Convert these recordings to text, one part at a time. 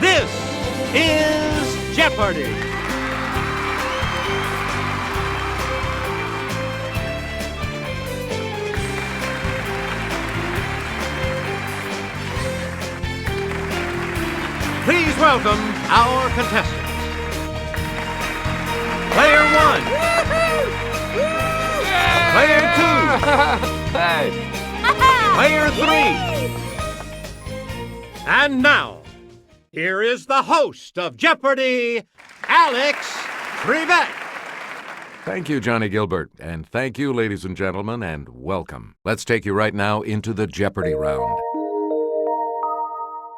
This is Jeopardy! Please welcome our contestants. Player 1. Player 2. Player 3. And now, here is the host of Jeopardy, Alex Trebek. Thank you, Johnny Gilbert, and thank you, ladies and gentlemen, and welcome. Let's take you right now into the Jeopardy round.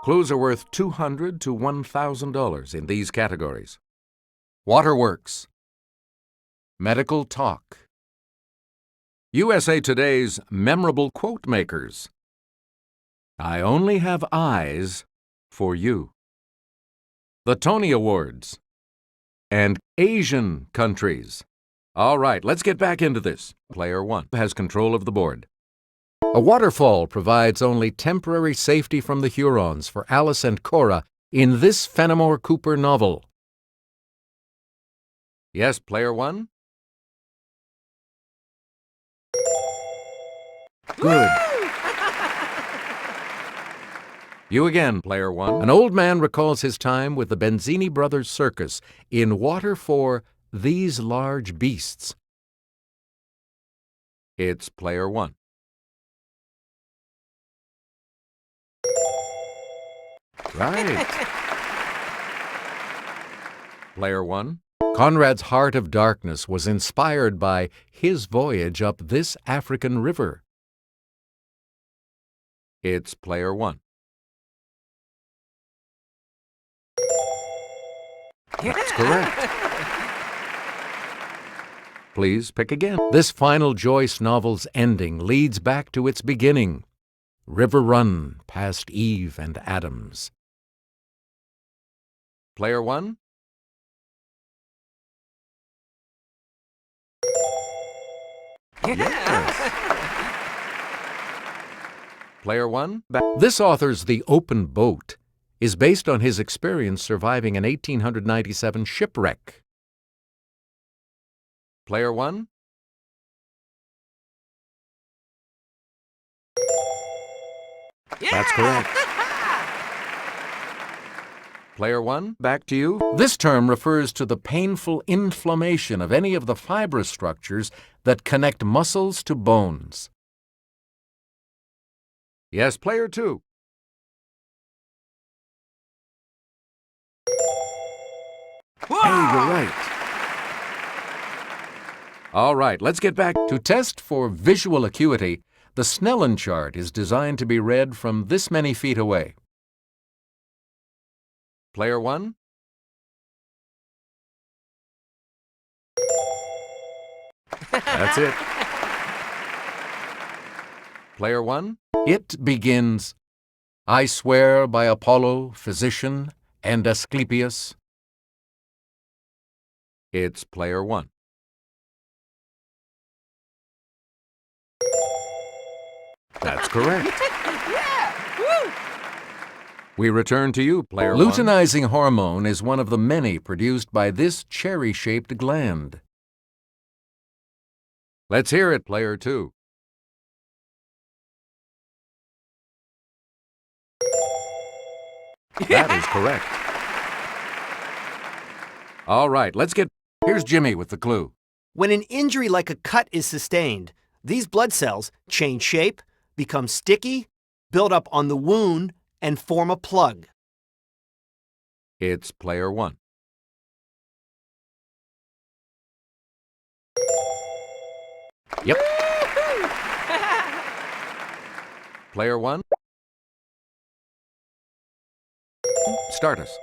Clues are worth $200 to $1,000 in these categories: Waterworks, Medical Talk, USA Today's Memorable Quote Makers, I Only Have Eyes for You, the Tony Awards, and Asian countries. All right, let's get back into this. Player 1 has control of the board. A waterfall provides only temporary safety from the Hurons for Alice and Cora in this Fenimore Cooper novel. Yes, Player 1? Good. You again, Player 1. An old man recalls his time with the Benzini Brothers Circus in Water for These Large Beasts. It's Player 1. Right. Player 1. Conrad's Heart of Darkness was inspired by his voyage up this African river. It's Player 1. That's correct. Please pick again. This final Joyce novel's ending leads back to its beginning. River Run past Eve and Adams. Player 1? Yes. Player 1? This author's The Open Boat is based on his experience surviving an 1897 shipwreck. Player 1? That's correct. Player 1, back to you. This term refers to the painful inflammation of any of the fibrous structures that connect muscles to bones. Yes, Player 2. Hey, you're right. All right, let's get back to test for visual acuity. The Snellen chart is designed to be read from this many feet away. Player 1? That's it. Player 1? It begins, I swear by Apollo, physician, and Asclepius. It's Player 1. That's correct. Yeah! Woo! We return to you, Player 1. Luteinizing hormone is one of the many produced by this cherry-shaped gland. Let's hear it, Player 2. That is correct. All right, let's get... Here's Jimmy with the clue. When an injury like a cut is sustained, these blood cells change shape, become sticky, build up on the wound, and form a plug. It's Player 1. Yep. Player 1. Start us.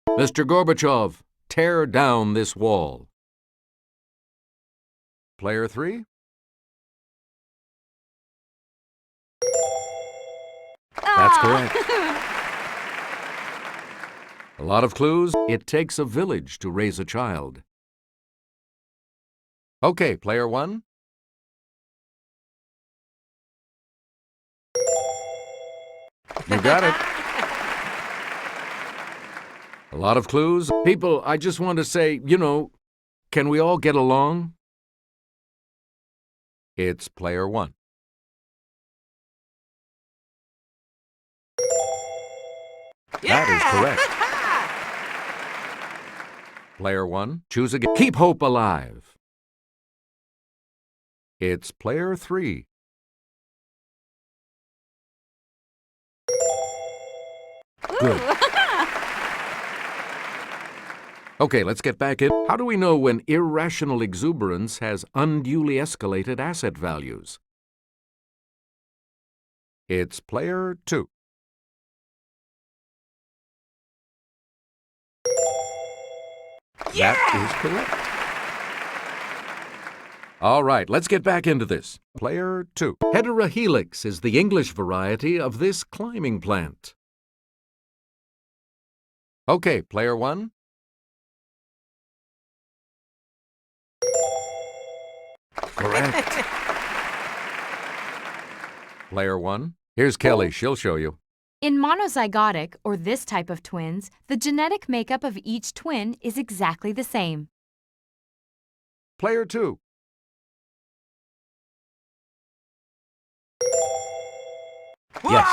Mr. Gorbachev, tear down this wall. Player 3. That's correct. A lot of clues. It takes a village to raise a child. Okay, Player 1. You got it. A lot of clues. People, I just want to say, can we all get along? It's player one. That is correct. Player one, choose again. Keep hope alive. It's player three. Good. Okay, let's get back in. How do we know when irrational exuberance has unduly escalated asset values? It's player two. That is correct. All right, let's get back into this. Player two. Heterohelix is the English variety of this climbing plant. Okay, player one. Correct. Player one. Here's Kelly. She'll show you. In monozygotic, or this type of twins, the genetic makeup of each twin is exactly the same. Player two. Yes.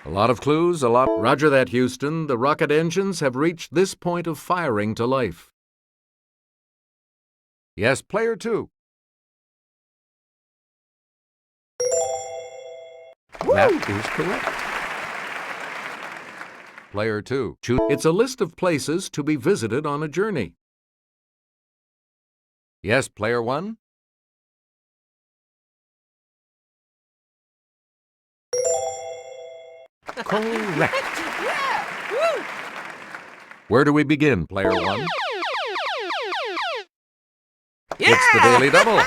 A lot of clues, a lot. Roger that, Houston. The rocket engines have reached this point of firing to life. Yes, player two. That is correct. Player two. It's a list of places to be visited on a journey. Yes, player one. Correct. Yeah! Woo! Where do we begin, player one? Yeah! It's the Daily Double.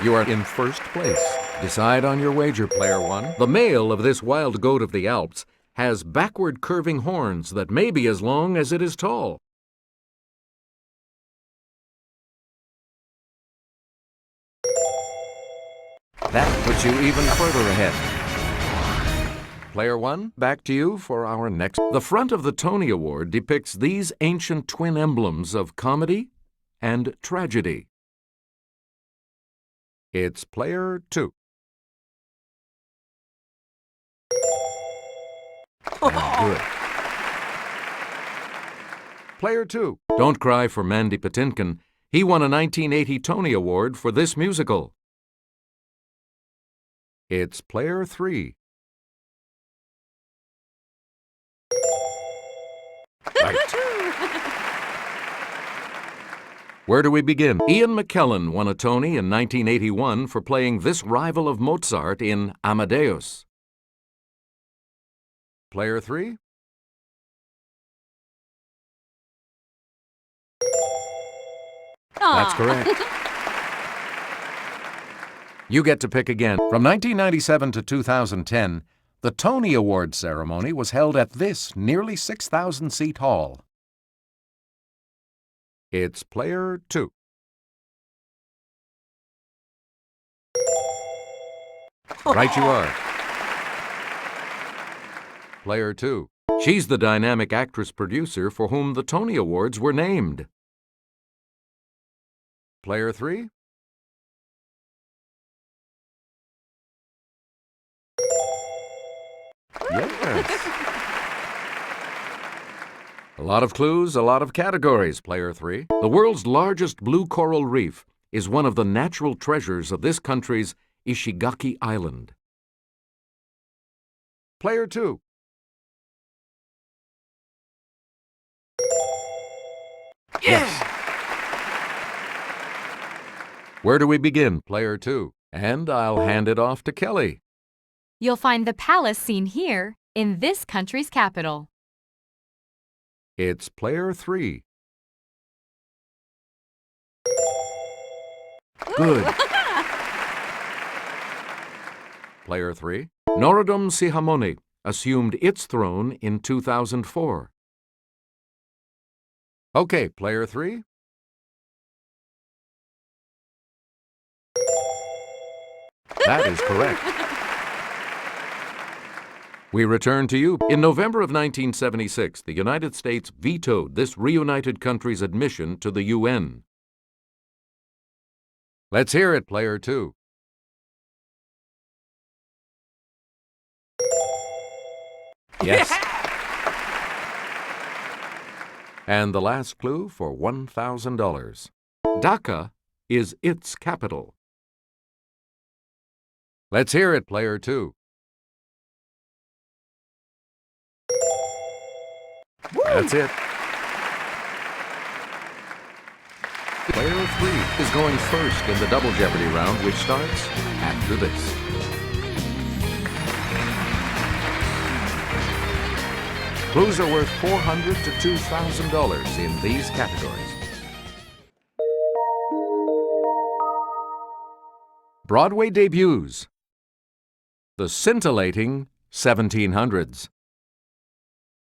You are in first place. Decide on your wager, player one. The male of this wild goat of the Alps has backward curving horns that may be as long as it is tall. That puts you even further ahead. Player one, back to you for our next. The front of the Tony Award depicts these ancient twin emblems of comedy and tragedy. It's player two. Good. Player two. Don't cry for Mandy Patinkin. He won a 1980 Tony Award for this musical. It's player three. Right. Where do we begin? Ian McKellen won a Tony in 1981 for playing this rival of Mozart in Amadeus. Player three. That's correct. You get to pick again. From 1997 to 2010, the Tony Award ceremony was held at this nearly 6,000-seat hall. It's player two. Right you are. Player two. She's the dynamic actress-producer for whom the Tony Awards were named. Player three. Yes. A lot of clues, a lot of categories, player three. The world's largest blue coral reef is one of the natural treasures of this country's Ishigaki Island. Player two. Yes. Where do we begin, player two? And I'll hand it off to Kelly. You'll find the palace seen here in this country's capital. It's player three. Good. Player three. Norodom Sihamoni assumed its throne in 2004. Okay, player three. That is correct. We return to you. In November of 1976, the United States vetoed this reunited country's admission to the UN. Let's hear it, player 2. Yes. And the last clue for $1,000. Dhaka is its capital. Let's hear it, player 2. That's it. Player 3 is going first in the Double Jeopardy round, which starts after this. Clues are worth $400 to $2,000 in these categories. Broadway debuts. The scintillating 1700s.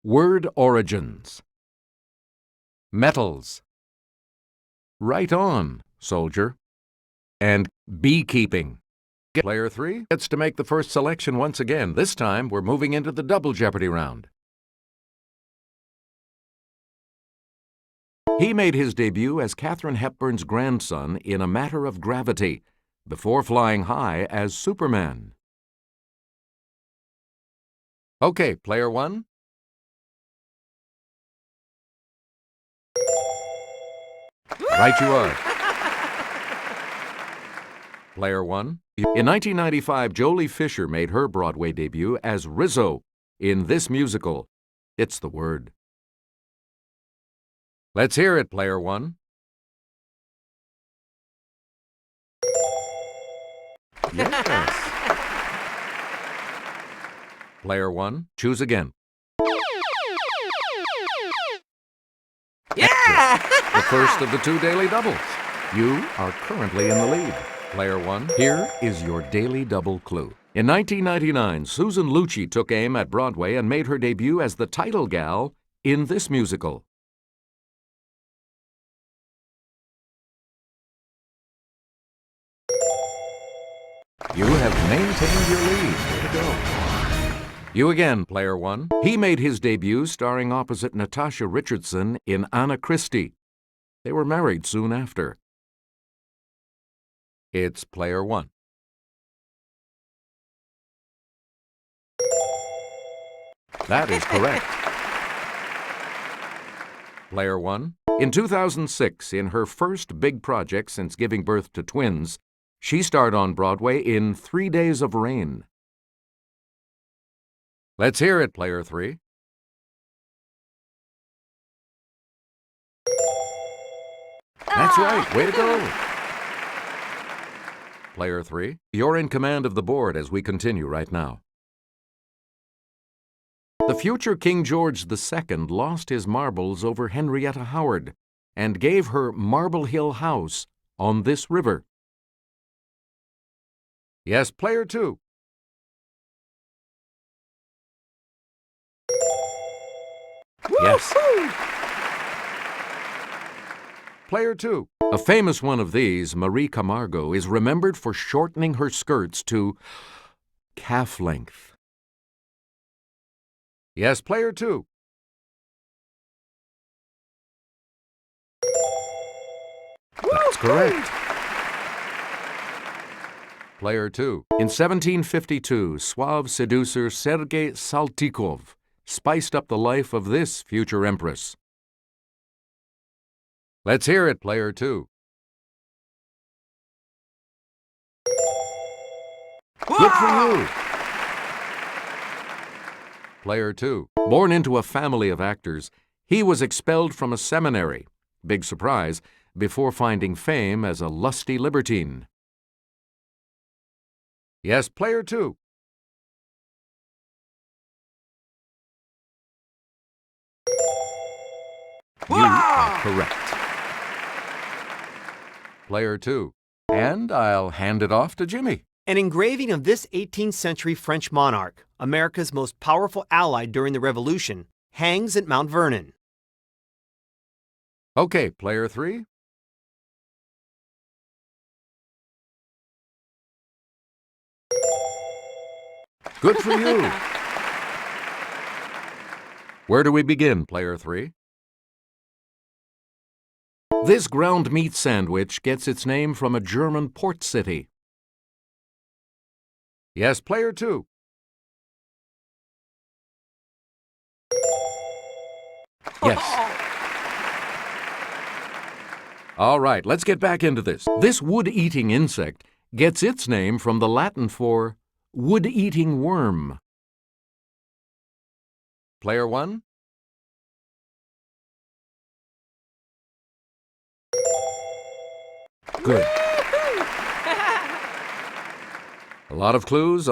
Word origins. Metals. Right on, soldier. And beekeeping. Player 3 gets to make the first selection once again. This time, we're moving into the Double Jeopardy round. He made his debut as Katharine Hepburn's grandson in A Matter of Gravity, before flying high as Superman. Okay, player 1. Right you are. Player 1. In 1995, Jolie Fisher made her Broadway debut as Rizzo in this musical, It's the Word. Let's hear it, player 1. Yes. Player 1, choose again. Yeah! The first of the 2 daily doubles. You are currently in the lead. Player 1, here is your daily double clue. In 1999, Susan Lucci took aim at Broadway and made her debut as the title gal in this musical. You have maintained your lead. Way to go. You again, player 1. He made his debut starring opposite Natasha Richardson in Anna Christie. They were married soon after. It's player 1. That is correct. Player 1. In 2006, in her first big project since giving birth to twins, she starred on Broadway in 3 Days of Rain. Let's hear it, player 3. That's right. Way to go. Player 3, you're in command of the board as we continue right now. The future King George II lost his marbles over Henrietta Howard and gave her Marble Hill House on this river. Yes, player 2. Yes. Player 2. A famous one of these, Marie Camargo, is remembered for shortening her skirts to calf length. Yes, player 2. That's correct. Player 2. In 1752, suave seducer Sergei Saltykov spiced up the life of this future empress. Let's hear it, player 2. Good for you. Player 2. Born into a family of actors, he was expelled from a seminary, big surprise, before finding fame as a lusty libertine. Yes, player 2. You are correct. Player 2. And I'll hand it off to Jimmy. An engraving of this 18th century French monarch, America's most powerful ally during the Revolution, hangs at Mount Vernon. Okay, player 3. Good for you. Where do we begin, player 3? This ground meat sandwich gets its name from a German port city. Yes, player 2. Yes. All right, let's get back into this. This wood-eating insect gets its name from the Latin for wood-eating worm. Player 1? Good. A lot of clues,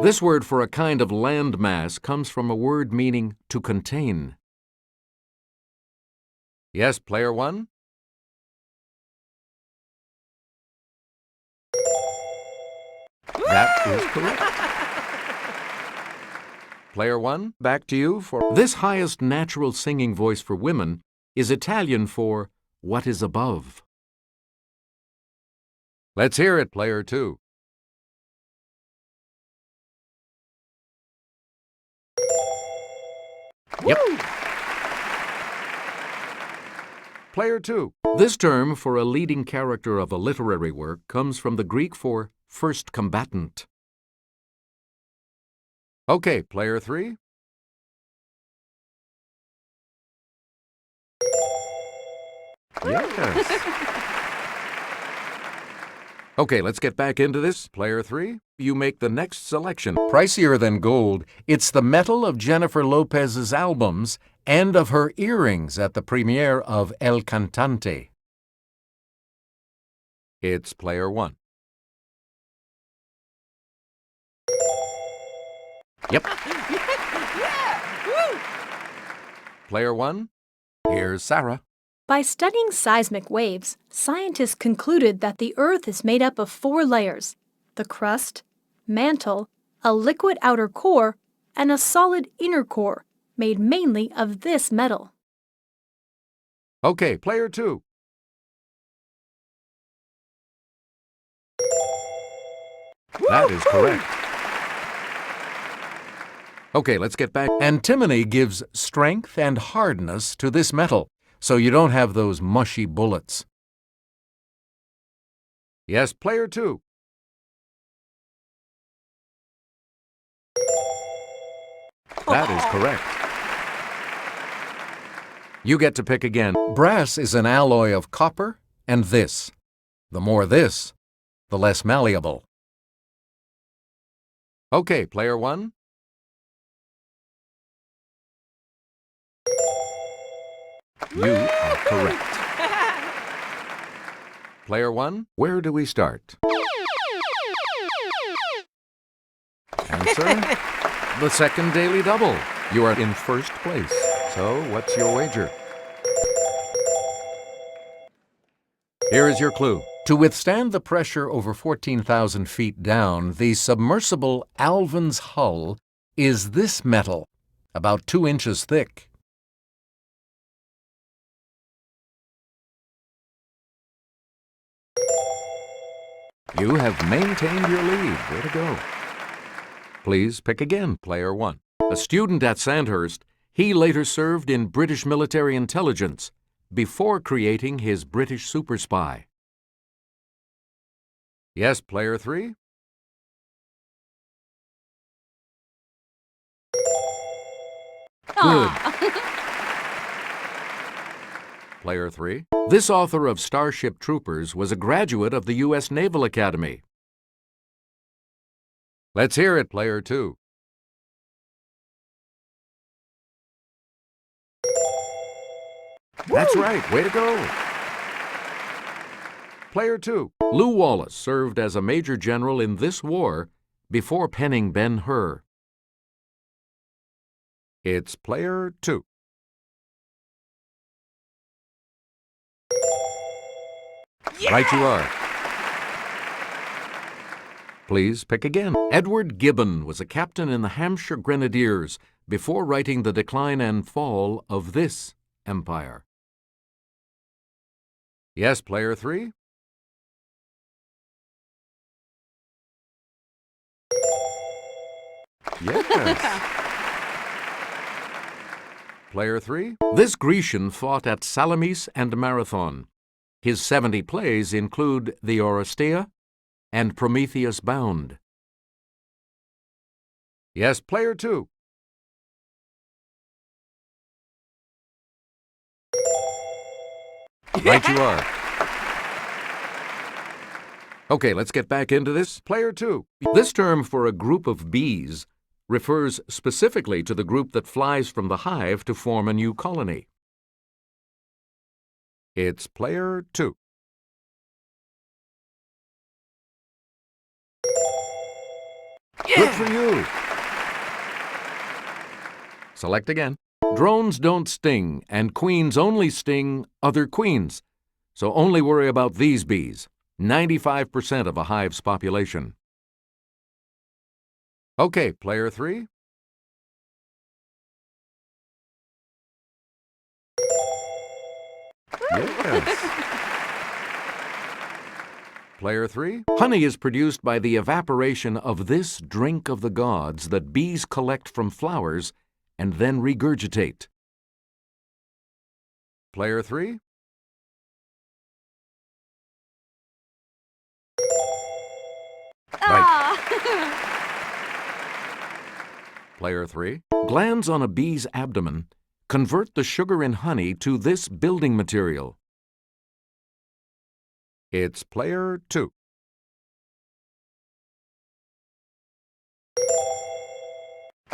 This word for a kind of land mass comes from a word meaning to contain. Yes, player 1? That is correct. Player 1, back to you for... This highest natural singing voice for women is Italian for what is above. Let's hear it, player 2. Yep. Player 2. This term for a leading character of a literary work comes from the Greek for first combatant. Okay, player 3. Yes. Okay, let's get back into this. Player 3, you make the next selection. Pricier than gold, it's the metal of Jennifer Lopez's albums and of her earrings at the premiere of El Cantante. It's player 1. Yep. Yeah! Woo! Player 1, here's Sarah. By studying seismic waves, scientists concluded that the Earth is made up of 4 layers: the crust, mantle, a liquid outer core, and a solid inner core, made mainly of this metal. Okay, player 2. That is correct. Okay, let's get back. Antimony gives strength and hardness to this metal, so you don't have those mushy bullets. Yes, player 2. That is correct. You get to pick again. Brass is an alloy of copper and this. The more this, the less malleable. Okay, player 1. You are correct. Player 1, where do we start? Answer? The second daily double. You are in first place. So, what's your wager? Here is your clue. To withstand the pressure over 14,000 feet down, the submersible Alvin's hull is this metal, about 2 inches thick. You have maintained your lead. Way to go. Please pick again, player 1. A student at Sandhurst, he later served in British military intelligence before creating his British super spy. Yes, player 3. Good. Player 3. This author of Starship Troopers was a graduate of the U.S. Naval Academy. Let's hear it, player 2. That's right. Way to go. Player 2. Lew Wallace served as a major general in this war before penning Ben-Hur. It's player 2. Yeah! Right you are. Please pick again. Edward Gibbon was a captain in the Hampshire Grenadiers before writing The Decline and Fall of this empire. Yes, player 3. Yes. Player 3. This Grecian fought at Salamis and Marathon. His 70 plays include The Oresteia and Prometheus Bound. Yes, Player 2. Right you are. Okay, let's get back into this. Player 2. This term for a group of bees refers specifically to the group that flies from the hive to form a new colony. It's Player 2. Good for you. Select again. Drones don't sting, and queens only sting other queens. So only worry about these bees, 95% of a hive's population. Okay, Player 3. Yes. Player 3. Honey is produced by the evaporation of this drink of the gods that bees collect from flowers and then regurgitate. Player 3. Right. Player 3. Glands on a bee's abdomen convert the sugar in honey to this building material. It's Player 2.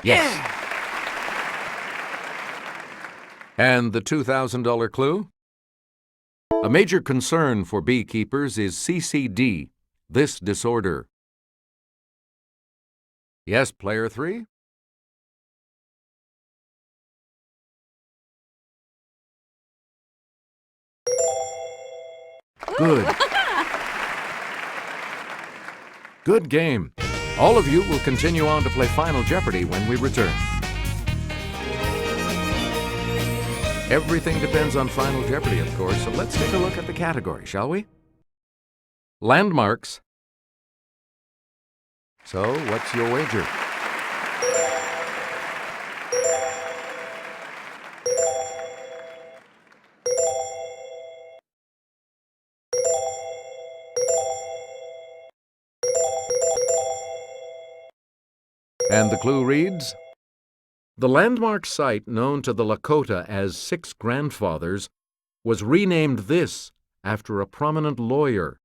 Yes. And the $2,000 clue? A major concern for beekeepers is CCD, this disorder. Yes, Player 3? Good. Good game. All of you will continue on to play Final Jeopardy when we return. Everything depends on Final Jeopardy, of course, so let's take a look at the category, shall we? Landmarks. So, what's your wager? And the clue reads, the landmark site known to the Lakota as Six Grandfathers was renamed this after a prominent lawyer.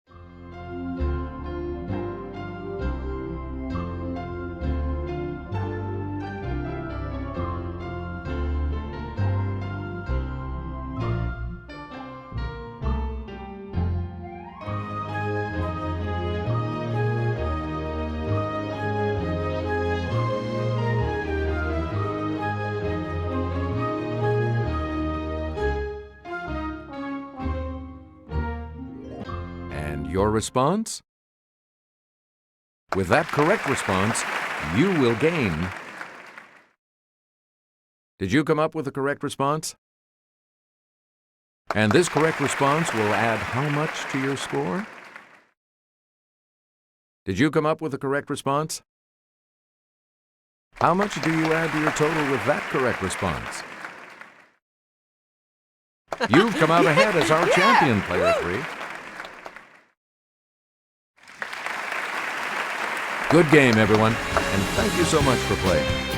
Your response? With that correct response, you will gain. Did you come up with the correct response? And this correct response will add how much to your score? Did you come up with the correct response? How much do you add to your total with that correct response? You've come out ahead as our champion, Player 3. Good game, everyone, and thank you so much for playing.